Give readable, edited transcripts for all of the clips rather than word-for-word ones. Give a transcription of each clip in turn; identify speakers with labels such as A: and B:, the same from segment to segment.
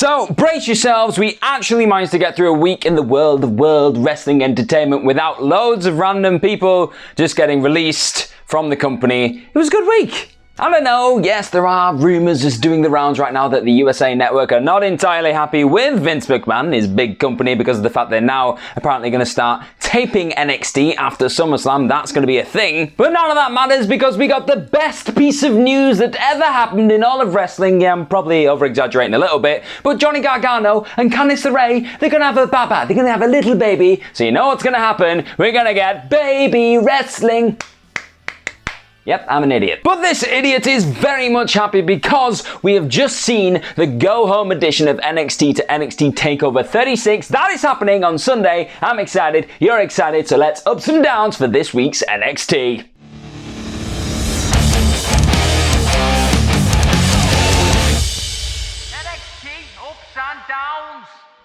A: So, brace yourselves, we actually managed to get through a week in the world of world wrestling entertainment without loads of random people just getting released from the company. It was a good week. I don't know, yes, there are rumours just doing the rounds right now that the USA Network are not entirely happy with Vince McMahon, his big company, because of the fact they're now apparently going to start taping NXT after SummerSlam. That's going to be a thing. But none of that matters because we got the best piece of news that ever happened in all of wrestling. Yeah, I'm probably over-exaggerating a little bit, but Johnny Gargano and Candice LeRae, they're going to have a baba. They're going to have a little baby. So you know what's going to happen. We're going to get baby wrestling. Yep, I'm an idiot. But this idiot is very much happy because we have just seen the go-home edition of NXT to NXT TakeOver 36. That is happening on Sunday. I'm excited, you're excited, so let's ups and downs for this week's NXT.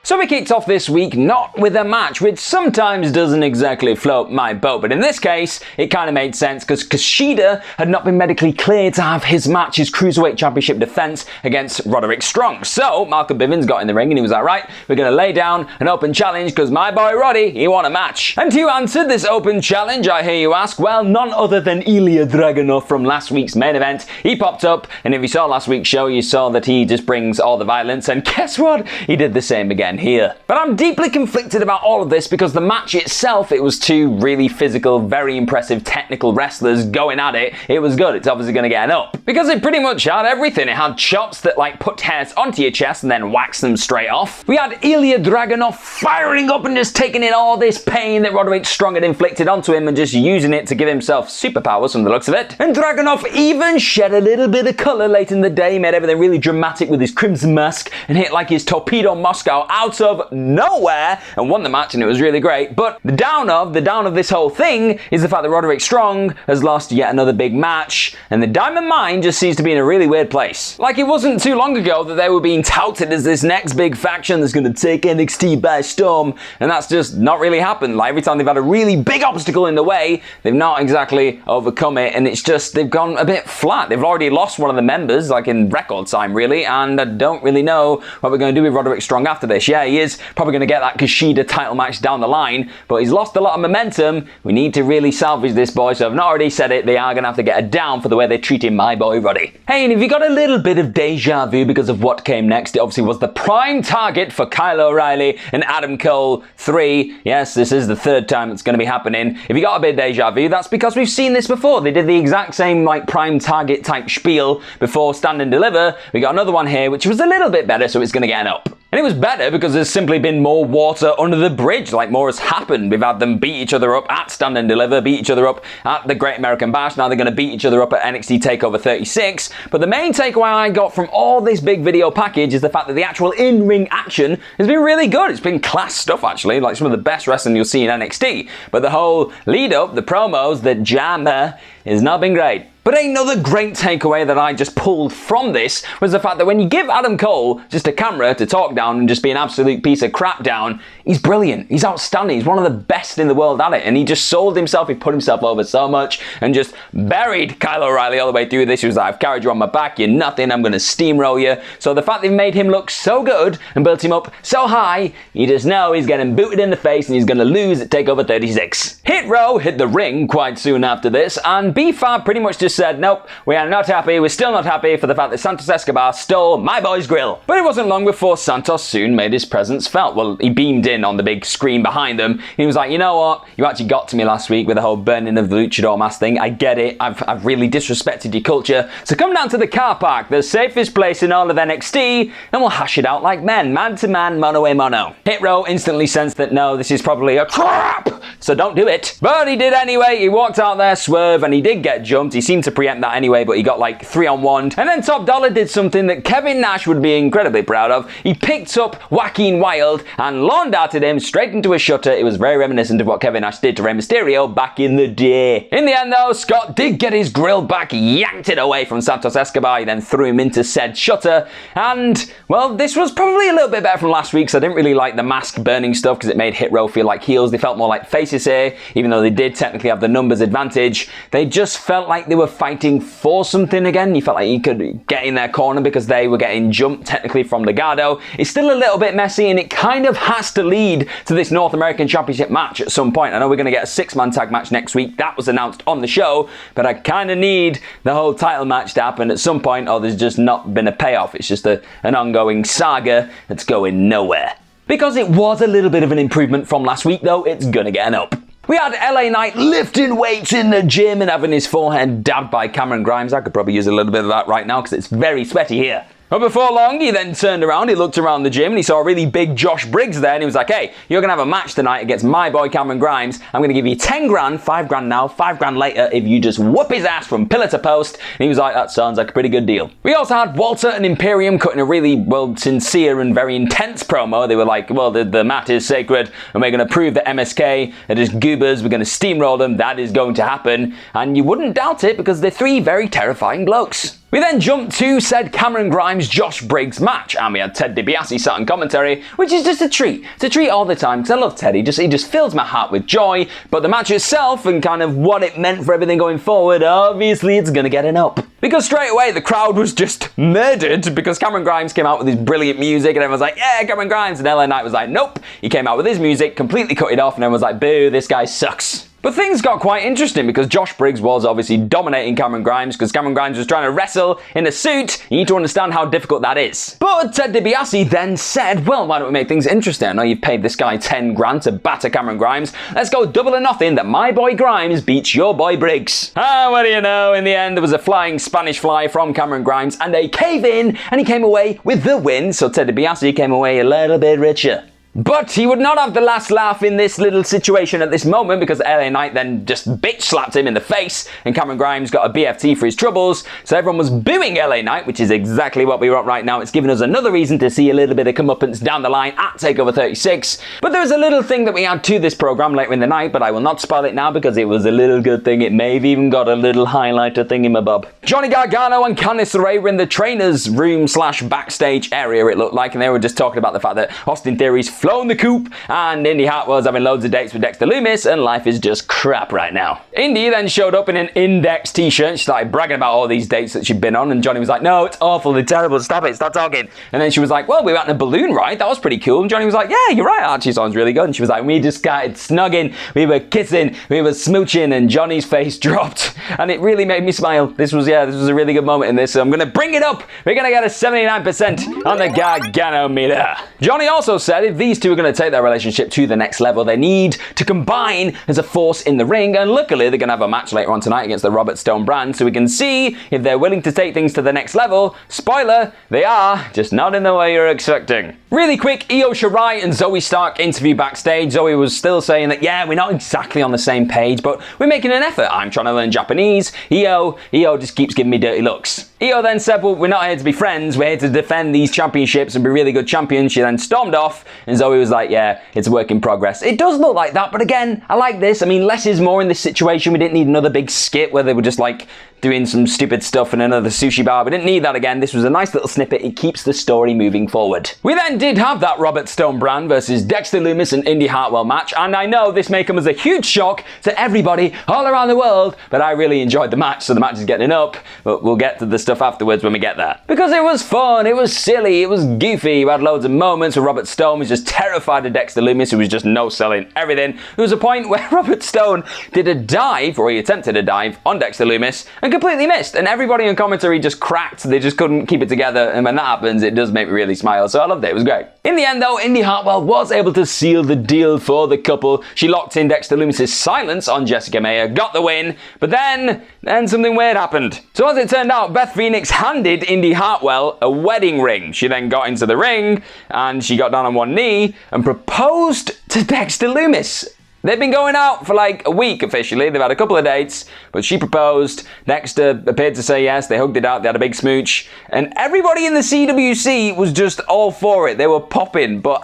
A: So we kicked off this week not with a match, which sometimes doesn't exactly float my boat, but in this case, it kind of made sense because Kushida had not been medically cleared to have his match, his Cruiserweight Championship defense against Roderick Strong. So Malcolm Bivens got in the ring and he was like, right, we're going to lay down an open challenge because my boy Roddy, he won a match. And who answered this open challenge, I hear you ask? Well, none other than Ilya Dragunov from last week's main event. He popped up, and if you saw last week's show, you saw that he just brings all the violence, and guess what? He did the same again here. But I'm deeply conflicted about all of this because the match itself, it was two really physical, very impressive technical wrestlers going at it. It was good. It's obviously going to get an up because it pretty much had everything. It had chops that like put hairs onto your chest and then wax them straight off. We had Ilya Dragunov firing up and just taking in all this pain that Roderick Strong had inflicted onto him and just using it to give himself superpowers from the looks of it. And Dragunov even shed a little bit of colour late in the day. He made everything really dramatic with his crimson mask and hit like his torpedo Moscow out of nowhere and won the match, and it was really great. But the down of this whole thing is the fact that Roderick Strong has lost yet another big match, and the Diamond Mine just seems to be in a really weird place. Like, it wasn't too long ago that they were being touted as this next big faction that's going to take NXT by storm, and that's just not really happened. Like, every time they've had a really big obstacle in the way, they've not exactly overcome it, and it's just, they've gone a bit flat. They've already lost one of the members, like in record time, really, and I don't really know what we're going to do with Roderick Strong after this. Yeah, he is probably going to get that Kushida title match down the line, but he's lost a lot of momentum. We need to really salvage this boy, so I've not already said it, they are going to have to get a down for the way they're treating my boy Roddy. Hey, and if you got a little bit of deja vu because of what came next, it obviously was the prime target for Kyle O'Reilly and Adam Cole 3. Yes, this is the third time it's going to be happening. If you got a bit of deja vu, that's because we've seen this before. They did the exact same like prime target type spiel before Stand and Deliver. We got another one here, which was a little bit better, so it's going to get an up. And it was better because there's simply been more water under the bridge, like more has happened. We've had them beat each other up at Stand and Deliver, beat each other up at the Great American Bash. Now they're going to beat each other up at NXT TakeOver 36. But the main takeaway I got from all this big video package is the fact that the actual in-ring action has been really good. It's been class stuff, actually, like some of the best wrestling you'll see in NXT. But the whole lead-up, the promos, the drama, has not been great. But another great takeaway that I just pulled from this was the fact that when you give Adam Cole just a camera to talk down and just be an absolute piece of crap down, he's brilliant. He's outstanding. He's one of the best in the world at it. And he just sold himself. He put himself over so much and just buried Kyle O'Reilly all the way through this. He was like, I've carried you on my back. You're nothing. I'm going to steamroll you. So the fact they've made him look so good and built him up so high, you just know he's getting booted in the face and he's going to lose at TakeOver 36. Hit Row hit the ring quite soon after this, and B-Fab pretty much just said, nope, we are not happy. We're still not happy for the fact that Santos Escobar stole my boy's grill. But it wasn't long before Santos soon made his presence felt. Well, he beamed in on the big screen behind them. He was like, you know what? You actually got to me last week with the whole burning of the luchador mask thing. I get it. I've really disrespected your culture. So come down to the car park, the safest place in all of NXT, and we'll hash it out like men, man to man, mono a mono. Hit Row instantly sensed that no, this is probably a crap, so don't do it. But he did anyway. He walked out there, swerve, and he did get jumped. He seemed to preempt that anyway, but he got like 3-on-1. And then Top Dollar did something that Kevin Nash would be incredibly proud of. He picked up Joaquin Wilde and lawn darted him straight into a shutter. It was very reminiscent of what Kevin Nash did to Rey Mysterio back in the day. In the end though, Scott did get his grill back, yanked it away from Santos Escobar, he then threw him into said shutter. And, well, this was probably a little bit better from last week, so I didn't really like the mask burning stuff because it made Hit Row feel like heels. They felt more like faces here, even though they did technically have the numbers advantage. They just felt like they were fighting for something again. You felt like you could get in their corner because they were getting jumped technically from Legado. It's still a little bit messy, and it kind of has to lead to this North American Championship match at some point. I know we're going to get a 6-man tag match next week. That was announced on the show, but I kind of need the whole title match to happen at some point, or there's just not been a payoff. It's just an ongoing saga that's going nowhere. Because it was a little bit of an improvement from last week, though, it's gonna get an up. We had LA Knight lifting weights in the gym and having his forehead dabbed by Cameron Grimes. I could probably use a little bit of that right now because it's very sweaty here. But before long, he then turned around, he looked around the gym, and he saw a really big Josh Briggs there, and he was like, hey, you're going to have a match tonight against my boy Cameron Grimes. I'm going to give you 10 grand, 5 grand now, 5 grand later if you just whoop his ass from pillar to post. And he was like, that sounds like a pretty good deal. We also had Walter and Imperium cutting a really, sincere and very intense promo. They were like, well, the mat is sacred, and we're going to prove that MSK are just goobers. We're going to steamroll them. That is going to happen. And you wouldn't doubt it because they're 3 very terrifying blokes. We then jumped to said Cameron Grimes-Josh Briggs match, and we had Ted DiBiase sat on commentary, which is just a treat. It's a treat all the time, because I love Ted. He just fills my heart with joy, but the match itself and kind of what it meant for everything going forward, obviously it's gonna get an up. Because straight away, the crowd was just murdered because Cameron Grimes came out with his brilliant music, and everyone was like, yeah, Cameron Grimes, and LA Knight was like, nope. He came out with his music, completely cut it off, and everyone was like, boo, this guy sucks. But things got quite interesting because Josh Briggs was obviously dominating Cameron Grimes because Cameron Grimes was trying to wrestle in a suit. You need to understand how difficult that is. But Ted DiBiase then said, well, why don't we make things interesting? I know you've paid this guy 10 grand to batter Cameron Grimes. Let's go double or nothing that my boy Grimes beats your boy Briggs. What do you know? In the end, there was a flying Spanish fly from Cameron Grimes and a cave in, and he came away with the win. So Ted DiBiase came away a little bit richer. But he would not have the last laugh in this little situation at this moment because LA Knight then just bitch slapped him in the face and Cameron Grimes got a BFT for his troubles. So everyone was booing LA Knight, which is exactly what we want right now. It's given us another reason to see a little bit of comeuppance down the line at TakeOver 36. But there was a little thing that we had to this program later in the night, but I will not spoil it now because it was a little good thing. It may have even got a little highlighter thingamabob. Johnny Gargano and Candice LeRae were in the trainer's room / backstage area, it looked like, and they were just talking about the fact that Austin Theory's flown the coop and Indy Hartwell's having loads of dates with Dexter Lumis and life is just crap right now. Indy then showed up in an Index t-shirt. She started bragging about all these dates that she'd been on and Johnny was like, no, it's awful, they're terrible, stop it, stop talking. And then she was like, well, we went on a balloon ride, that was pretty cool. And Johnny was like, yeah, you're right, actually sounds really good. And she was like, we just started snugging, we were kissing, we were smooching, and Johnny's face dropped. And it really made me smile. This was a really good moment in this, so I'm gonna bring it up. We're gonna get a 79% on the Gargano meter. Johnny also said if these two are gonna take their relationship to the next level, they need to combine as a force in the ring, and luckily they're going to have a match later on tonight against the Robert Stone brand, so we can see if they're willing to take things to the next level. Spoiler, they are, just not in the way you're expecting. Really quick, Io Shirai and Zoe Stark interview backstage. Zoe was still saying that, yeah, we're not exactly on the same page, but we're making an effort. I'm trying to learn Japanese. Io just keeps giving me dirty looks. Io then said, well, we're not here to be friends, we're here to defend these championships and be really good champions. She then stormed off, and Zoe was like, yeah, it's a work in progress. It does look like that, but again, I like this. I mean, less is more in this situation. We didn't need another big skit where they were just like doing some stupid stuff in another sushi bar. We didn't need that again. This was a nice little snippet. It keeps the story moving forward. We then did have that Robert Stone brand versus Dexter Lumis and Indy Hartwell match, and I know this may come as a huge shock to everybody all around the world, but I really enjoyed the match, so the match is getting up, but we'll get to the stuff afterwards when we get there. Because it was fun, it was silly, it was goofy. We had loads of moments where Robert Stone was just terrified of Dexter Lumis, who was just no-selling everything. There was a point where Robert Stone did a dive, or he attempted a dive, on Dexter Lumis and completely missed, and everybody in commentary just cracked. They just couldn't keep it together, and when that happens, it does make me really smile, so I loved it. It was great. In the end, though, Indy Hartwell was able to seal the deal for the couple. She locked in Dexter Lumis' silence on Jessica Mayer, got the win, but then something weird happened. So as it turned out, Beth Phoenix handed Indy Hartwell a wedding ring. She then got into the ring, and she got down on one knee and proposed to Dexter Lumis. They've been going out for like a week officially. They've had a couple of dates, but she proposed. Dexter appeared to say yes. They hugged it out. They had a big smooch. And everybody in the CWC was just all for it. They were popping. But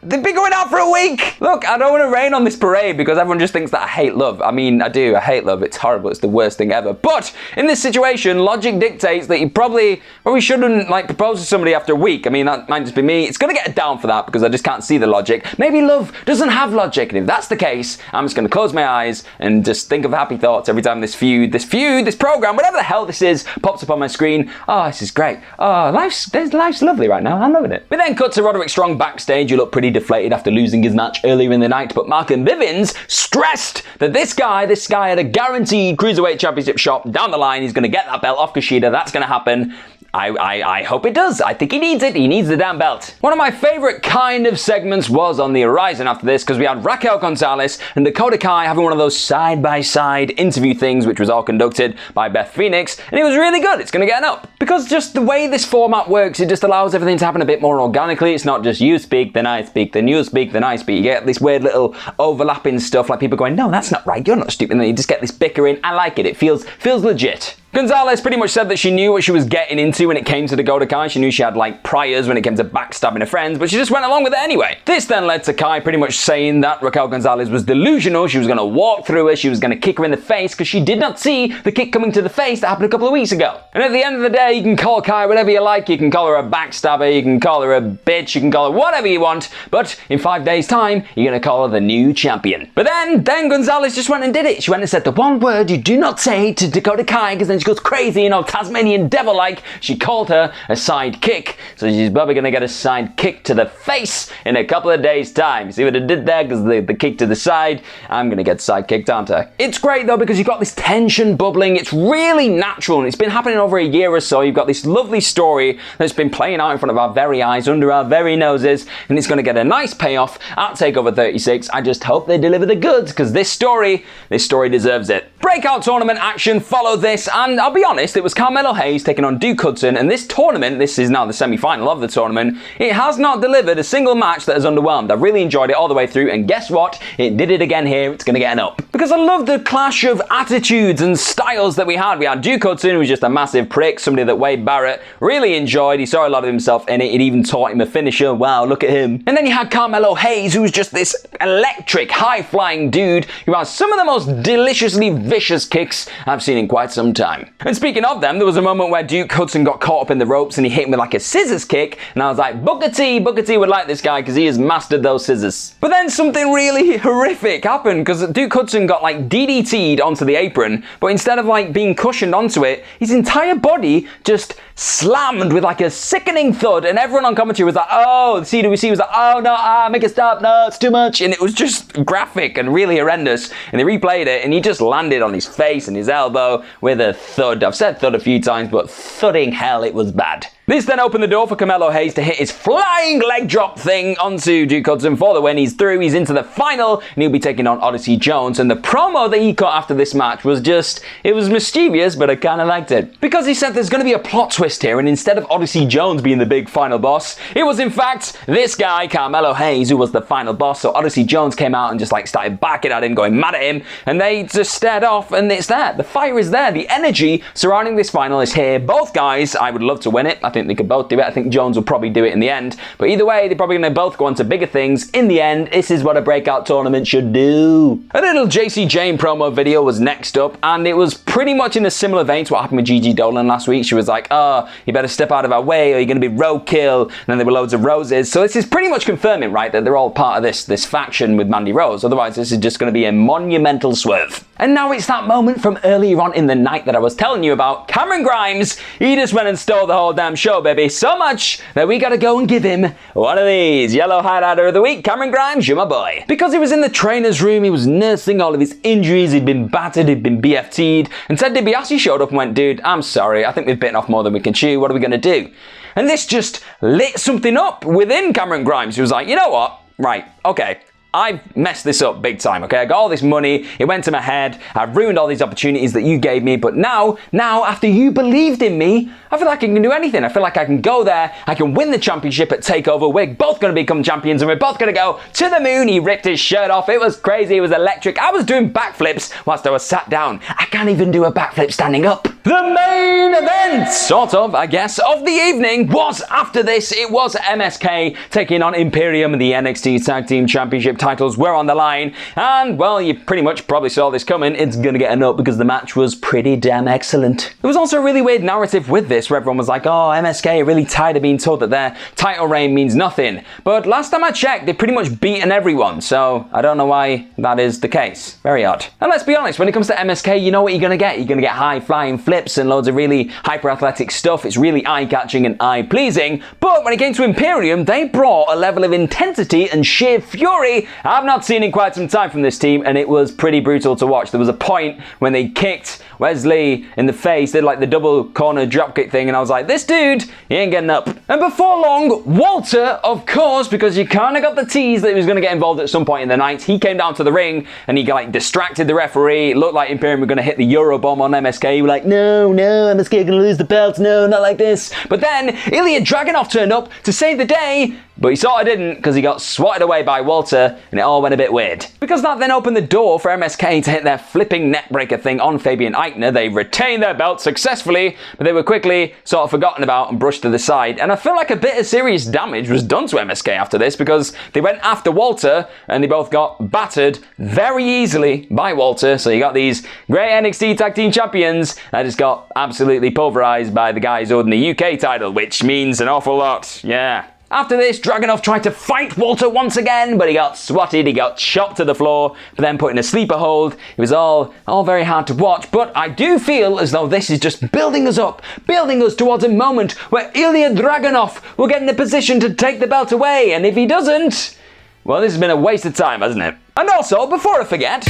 A: They've been going out for a week! Look, I don't want to rain on this parade because everyone just thinks that I hate love. I mean, I do. I hate love. It's horrible. It's the worst thing ever. But in this situation, logic dictates that you probably shouldn't, like, propose to somebody after a week. I mean, that might just be me. It's going to get down for that because I just can't see the logic. Maybe love doesn't have logic. And if that's the case, I'm just going to close my eyes and just think of happy thoughts every time this program, whatever the hell this is, pops up on my screen. Oh, this is great. Oh, life's lovely right now. I'm loving it. We then cut to Roderick Strong backstage. You look pretty deflated after losing his match earlier in the night, but Mark and Bivens stressed that this guy had a guaranteed Cruiserweight Championship shot down the line. He's going to get that belt off Kushida. That's going to happen. I hope it does. I think he needs it. He needs the damn belt. One of my favorite kind of segments was on the horizon after this because we had Raquel Gonzalez and Dakota Kai having one of those side-by-side interview things, which was all conducted by Beth Phoenix, and it was really good. It's going to get an up. Because just the way this format works, it just allows everything to happen a bit more organically. It's not just you speak, then I speak, then you speak, then I speak. You get this weird little overlapping stuff, like people going, no, that's not right, you're not stupid, and then you just get this bickering. I like it. It feels legit. Gonzalez pretty much said that she knew what she was getting into when it came to Dakota Kai. She knew she had like priors when it came to backstabbing her friends, but she just went along with it anyway. This then led to Kai pretty much saying that Raquel Gonzalez was delusional. She was going to walk through her. She was going to kick her in the face because she did not see the kick coming to the face that happened a couple of weeks ago. And at the end of the day, you can call Kai whatever you like. You can call her a backstabber. You can call her a bitch. You can call her whatever you want. But in 5 days' time, you're going to call her the new champion. But then Gonzalez just went and did it. She went and said the one word you do not say to Dakota Kai because then she goes crazy and all Tasmanian devil-like. She called her a side kick. So she's probably going to get a side kick to the face in a couple of days' time. See what I did there? Because the kick to the side, I'm going to get side kicked, aren't I? It's great though because you've got this tension bubbling. It's really natural and it's been happening over a year or so. You've got this lovely story that's been playing out in front of our very eyes, under our very noses, and it's going to get a nice payoff at TakeOver 36. I just hope they deliver the goods because this story deserves it. Breakout tournament action followed this, and I'll be honest, it was Carmelo Hayes taking on Duke Hudson, and this tournament, this is now the semi-final of the tournament, it has not delivered a single match that has underwhelmed. I've really enjoyed it all the way through, and guess what? It did it again here. It's going to get an up. Because I love the clash of attitudes and styles that we had. We had Duke Hudson, who was just a massive prick, somebody that Wade Barrett really enjoyed. He saw a lot of himself in it. It even taught him a finisher. Wow, look at him. And then you had Carmelo Hayes, who was just this electric, high-flying dude who has some of the most deliciously vicious kicks I've seen in quite some time. And speaking of them, there was a moment where Duke Hudson got caught up in the ropes and he hit him with like a scissors kick, and I was like, Booker T would like this guy because he has mastered those scissors. But then something really horrific happened because Duke Hudson got like DDT'd onto the apron, but instead of like being cushioned onto it, his entire body just slammed with like a sickening thud, and everyone on commentary was like, oh, the CWC was like, oh no, make it stop, no, it's too much, and it was just graphic and really horrendous, and they replayed it, and he just landed on his face and his elbow with a thud. I've said thud a few times, but thudding hell, it was bad. This then opened the door for Carmelo Hayes to hit his flying leg drop thing onto Duke Hudson for the win. He's through, he's into the final, and he'll be taking on Odyssey Jones. And the promo that he cut after this match was just, it was mischievous, but I kind of liked it. Because he said there's going to be a plot twist here, and instead of Odyssey Jones being the big final boss, it was in fact this guy, Carmelo Hayes, who was the final boss. So Odyssey Jones came out and just like started backing at him, going mad at him, and they just stared off, and it's there. The fire is there. The energy surrounding this final is here. Both guys, I would love to win it. I think they could both do it. I think Jones will probably do it in the end. But either way, they're probably going to both go on to bigger things. In the end, this is what a breakout tournament should do. A little JC Jane promo video was next up, and it was pretty much in a similar vein to what happened with Gigi Dolan last week. She was like, oh, you better step out of our way or you're going to be roadkill. And then there were loads of roses. So this is pretty much confirming, right, that they're all part of this faction with Mandy Rose. Otherwise, this is just going to be a monumental swerve. And now it's that moment from earlier on in the night that I was telling you about. Cameron Grimes, he just went and stole the whole damn show, baby. So much that we gotta go and give him one of these. Yellow highlighter of the week, Cameron Grimes, you're my boy. Because he was in the trainer's room, he was nursing all of his injuries, he'd been battered, he'd been BFT'd, and Ted DiBiase showed up and went, dude, I'm sorry, I think we've bitten off more than we can chew, what are we gonna do? And this just lit something up within Cameron Grimes. He was like, you know what? Right, okay. I've messed this up big time, okay? I got all this money, it went to my head, I've ruined all these opportunities that you gave me, but now, after you believed in me, I feel like I can do anything. I feel like I can go there, I can win the championship at TakeOver, we're both going to become champions, and we're both going to go to the moon. He ripped his shirt off, it was crazy, it was electric. I was doing backflips whilst I was sat down. I can't even do a backflip standing up. The main event, sort of, I guess, of the evening was after this. It was MSK taking on Imperium. The NXT Tag Team Championship titles were on the line. And, well, you pretty much probably saw this coming. It's going to get an up because the match was pretty damn excellent. There was also a really weird narrative with this where everyone was like, oh, MSK are really tired of being told that their title reign means nothing. But last time I checked, they've pretty much beaten everyone. So I don't know why that is the case. Very odd. And let's be honest, when it comes to MSK, you know what you're going to get. You're going to get high-flying flips and loads of really hyper-athletic stuff. It's really eye-catching and eye-pleasing. But when it came to Imperium, they brought a level of intensity and sheer fury I've not seen in quite some time from this team, and it was pretty brutal to watch. There was a point when they kicked Wesley in the face, did like the double corner dropkick thing, and I was like, this dude, he ain't getting up. And before long, Walter, of course, because you kind of got the tease that he was going to get involved at some point in the night, he came down to the ring and he like distracted the referee. It looked like Imperium were going to hit the Eurobomb on MSK. He was like, no, MSK are going to lose the belt. No, not like this. But then Ilya Dragunov turned up to save the day, but he sort of didn't because he got swatted away by Walter and it all went a bit weird. Because that then opened the door for MSK to hit their flipping neckbreaker thing on Fabian Eichner. They retained their belt successfully, but they were quickly sort of forgotten about and brushed to the side. And I feel like a bit of serious damage was done to MSK after this because they went after Walter and they both got battered very easily by Walter. So you got these great NXT Tag Team Champions that just got absolutely pulverized by the guys holding the UK title, which means an awful lot. Yeah. After this, Dragunov tried to fight Walter once again, but he got swatted, he got chopped to the floor, but then put in a sleeper hold. It was all very hard to watch, but I do feel as though this is just building us up, building us towards a moment where Ilya Dragunov will get in a position to take the belt away, and if he doesn't, well, this has been a waste of time, hasn't it? And also, before I forget,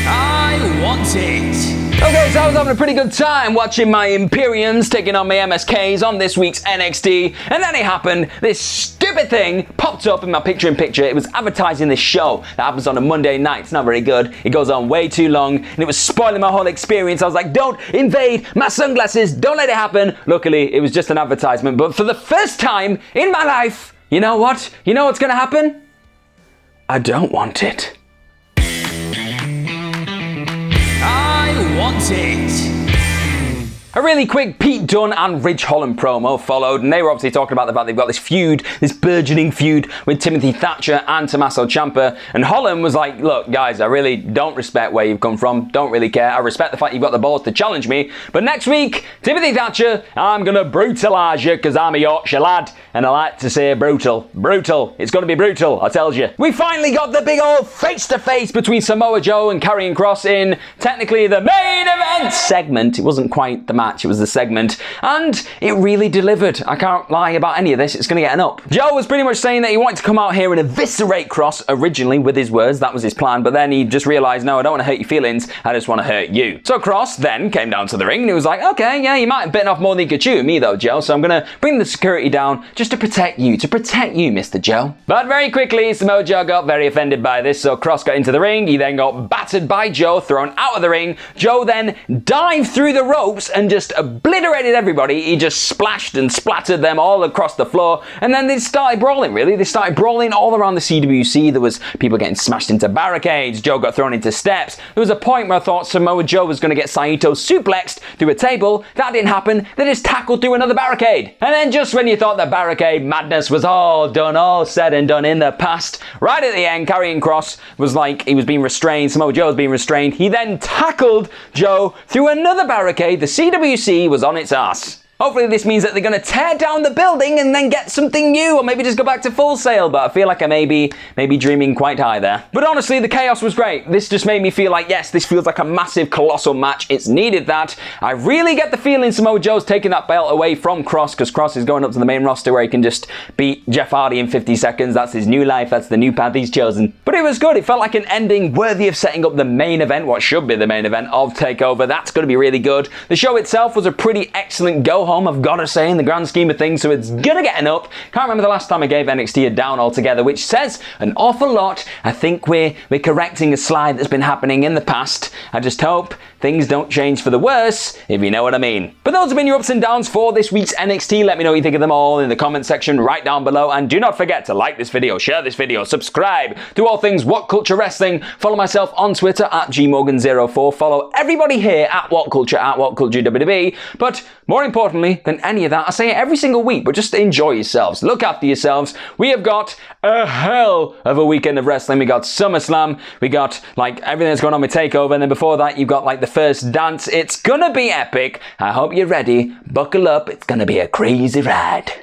A: I want it. Okay, so I was having a pretty good time watching my Imperiums taking on my MSKs on this week's NXT, and then it happened. This stupid thing popped up in my picture-in-picture. It was advertising this show that happens on a Monday night. It's not very good. It goes on way too long, and it was spoiling my whole experience. I was like, don't invade my sunglasses. Don't let it happen. Luckily, it was just an advertisement, but for the first time in my life, you know what? You know what's going to happen? I don't want it. I want it. A really quick Pete Dunne and Ridge Holland promo followed, and they were obviously talking about the fact they've got this feud, this burgeoning feud with Timothy Thatcher and Tommaso Ciampa, and Holland was like, look guys, I really don't respect where you've come from, don't really care, I respect the fact you've got the balls to challenge me, but next week, Timothy Thatcher, I'm gonna brutalise you because I'm a Yorkshire lad, and I like to say brutal, it's gonna be brutal, I tells you. We finally got the big old face-to-face between Samoa Joe and Karrion Kross in, technically the main event segment. It wasn't quite the match, it was the segment, and it really delivered. I can't lie about any of this, it's going to get an up. Joe was pretty much saying that he wanted to come out here and eviscerate Kross originally with his words, that was his plan, but then he just realised, no, I don't want to hurt your feelings, I just want to hurt you. So Kross then came down to the ring and he was like, okay, yeah, you might have bitten off more than you could chew, me though, Joe, so I'm going to bring the security down just to protect you, Mr. Joe. But very quickly, Samoa Joe got very offended by this, so Kross got into the ring, he then got battered by Joe, thrown out of the ring. Joe then dived through the ropes and just obliterated everybody. He just splashed and splattered them all across the floor, and then they started brawling, really. They started brawling all around the CWC. There was people getting smashed into barricades. Joe got thrown into steps. There was a point where I thought Samoa Joe was going to get Saito suplexed through a table. That didn't happen. They just tackled through another barricade. And then just when you thought the barricade madness was all done, all said and done in the past, right at the end, Karrion Kross was like, he was being restrained. Samoa Joe was being restrained. He then tackled Joe through another barricade. The CWC was on its ass. Hopefully this means that they're going to tear down the building and then get something new, or maybe just go back to Full Sail, but I feel like I may be dreaming quite high there. But honestly, the chaos was great. This just made me feel like, yes, this feels like a massive, colossal match. It's needed that. I really get the feeling Samoa Joe's taking that belt away from Kross, because Kross is going up to the main roster where he can just beat Jeff Hardy in 50 seconds. That's his new life. That's the new path he's chosen. But it was good. It felt like an ending worthy of setting up the main event, what should be the main event of TakeOver. That's going to be really good. The show itself was a pretty excellent go-home, I've got to say, in the grand scheme of things, so it's gonna get an up. Can't remember the last time I gave NXT a down altogether, which says an awful lot. I think we're correcting a slide that's been happening in the past. I just hope things don't change for the worse, if you know what I mean. But those have been your ups and downs for this week's NXT. Let me know what you think of them all in the comment section right down below. And do not forget to like this video, share this video, subscribe to all things WhatCulture Wrestling. Follow myself on Twitter at gmorgan04. Follow everybody here at WhatCulture, at WhatCulture WWE. But more importantly than any of that, I say it every single week, but just enjoy yourselves. Look after yourselves. We have got a hell of a weekend of wrestling. We got SummerSlam. We got like everything that's going on with TakeOver. And then before that, you've got like the first dance. It's gonna be epic. I hope you're ready. Buckle up. It's gonna be a crazy ride.